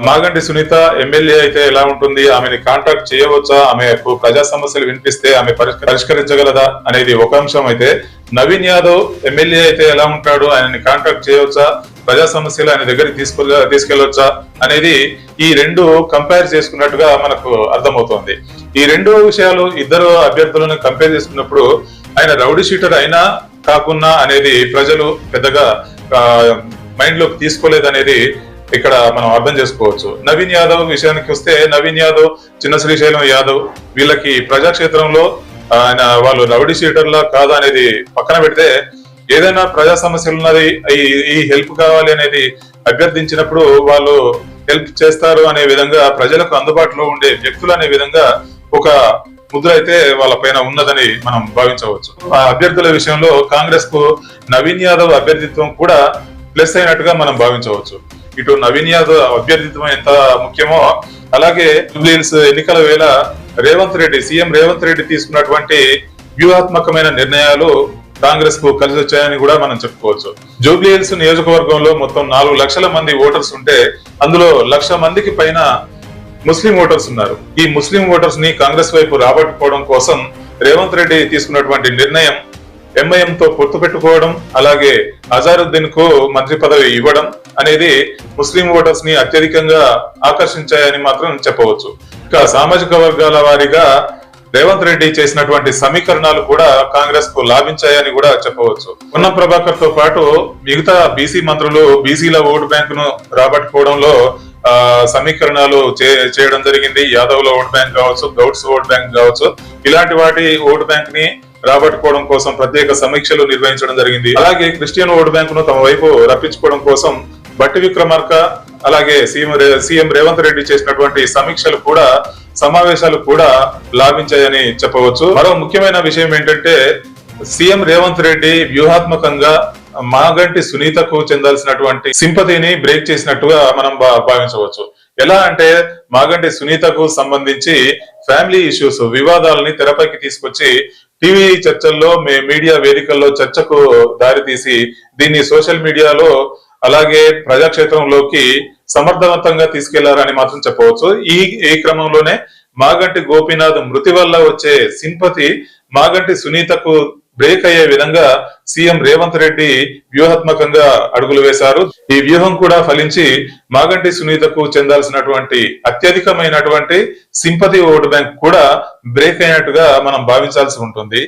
Maganti Sunitha MLA అయితే ఎలా ఉంటుంది, ఆమెని కాంటాక్ట్ చేయవచ్చా, ఆమెకు ప్రజా సమస్యలు వినిపిస్తే ఆమె పరిష్కరించగలదా అనేది ఒక అంశం అయితే, నవీన్ యాదవ్ ఎమ్మెల్యే అయితే ఎలా ఉంటాడు, ఆయనని కాంటాక్ట్ చేయవచ్చా, ప్రజా సమస్యలు ఆయన దగ్గరికి తీసుకెళ్లొచ్చా అనేది ఈ రెండు కంపేర్ చేసుకున్నట్టుగా మనకు అర్థమవుతోంది. ఈ రెండు విషయాలు ఇద్దరు అభ్యర్థులను కంపేర్ చేసుకున్నప్పుడు ఆయన రౌడీ షీటర్ అయినా కాకున్నా అనేది ప్రజలు పెద్దగా మైండ్ లోకి తీసుకోలేదనేది ఇక్కడ మనం అర్థం చేసుకోవచ్చు. నవీన్ యాదవ్ విషయానికి వస్తే, నవీన్ యాదవ్, చిన్న శ్రీశైలం యాదవ్ వీళ్ళకి ప్రజాక్షేత్రంలో ఆయన వాళ్ళు రౌడీ షీటర్లా కాదా అనేది పక్కన పెడితే, ఏదైనా ప్రజా సమస్యలు ఉన్నది, ఈ హెల్ప్ కావాలి అనేది అభ్యర్థించినప్పుడు వాళ్ళు హెల్ప్ చేస్తారు అనే విధంగా, ప్రజలకు అందుబాటులో ఉండే వ్యక్తులు అనే విధంగా ఒక ముద్ర అయితే వాళ్ళ పైన ఉన్నదని మనం భావించవచ్చు. ఆ అభ్యర్థుల విషయంలో కాంగ్రెస్ కు నవీన్ యాదవ్ అభ్యర్థిత్వం కూడా ప్లస్ అయినట్టుగా మనం భావించవచ్చు. ఇటు నవీన్ యాదవ్ అభ్యర్థిత్వం ఎంత ముఖ్యమో, అలాగే జూబ్లీహిల్స్ ఎన్నికల వేళ సీఎం రేవంత్ రెడ్డి తీసుకున్నటువంటి వ్యూహాత్మకమైన నిర్ణయాలు కాంగ్రెస్ కు కలిసి వచ్చాయని కూడా మనం చెప్పుకోవచ్చు. జూబ్లీహిల్స్ నియోజకవర్గంలో మొత్తం 4 లక్షల మంది ఓటర్స్ ఉంటే, అందులో 1,00,000 మందికి పైన ముస్లిం ఓటర్స్ ఉన్నారు. ఈ ముస్లిం ఓటర్స్ ని కాంగ్రెస్ వైపు రాబట్టుకోవడం కోసం రేవంత్ రెడ్డి తీసుకున్నటువంటి నిర్ణయం, ఎంఐఎం తో పొత్తు పెట్టుకోవడం, అలాగే అజారుద్దీన్ కు మంత్రి పదవి ఇవ్వడం అనేది ముస్లిం ఓటర్స్ ని అత్యధికంగా ఆకర్షించాయని మాత్రం చెప్పవచ్చు. ఇక సామాజిక వర్గాల వారీగా రేవంత్ రెడ్డి చేసినటువంటి సమీకరణాలు కూడా కాంగ్రెస్ కు లాభించాయని కూడా చెప్పవచ్చు. పొన్నం ప్రభాకర్ తో పాటు మిగతా బీసీ మంత్రులు బీసీల ఓటు బ్యాంకును రాబట్టుకోవడంలో సమీకరణాలు చేయడం జరిగింది. యాదవ్ల ఓట్ బ్యాంక్ కావచ్చు, గౌడ్స్ ఓట్ బ్యాంక్ కావచ్చు, ఇలాంటి వాటి ఓట్ బ్యాంక్ ని రాబట్టుకోవడం కోసం ప్రత్యేక సమీక్షలు నిర్వహించడం జరిగింది. అలాగే క్రిస్టియన్ ఓట్ బ్యాంక్ ను తమ వైపు రప్పించుకోవడం కోసం బట్టి విక్రమార్క, అలాగే సీఎం రేవంత్ రెడ్డి చేసినటువంటి సమీక్షలు కూడా, సమావేశాలు కూడా లాభించాయని చెప్పవచ్చు. మరో ముఖ్యమైన విషయం ఏంటంటే, సీఎం రేవంత్ రెడ్డి వ్యూహాత్మకంగా మాగంటి సునీతకు చెందాల్సినటువంటి సింపతిని బ్రేక్ చేసినట్టుగా మనం భావించవచ్చు. ఎలా అంటే, మాగంటి సునీతకు సంబంధించి ఫ్యామిలీ ఇష్యూస్, వివాదాలని తెరపైకి తీసుకొచ్చి టీవీ చర్చల్లో, మీడియా వేదికల్లో చర్చకు దారితీసి దీన్ని సోషల్ మీడియాలో అలాగే ప్రజాక్షేత్రంలోకి సమర్థవంతంగా తీసుకెళ్లారని మాత్రం చెప్పవచ్చు. ఈ క్రమంలోనే మాగంటి గోపీనాథ్ మృతి వల్ల వచ్చే సింపతి మాగంటి సునీతకు బ్రేక్ అయ్యే విధంగా సీఎం రేవంత్ రెడ్డి వ్యూహాత్మకంగా అడుగులు వేశారు. ఈ వ్యూహం కూడా ఫలించి మాగంటి సునీతకు చెందాల్సినటువంటి అత్యధికమైనటువంటి సింపతి ఓటు బ్యాంక్ కూడా బ్రేక్ అయినట్టుగా మనం భావించాల్సి ఉంటుంది.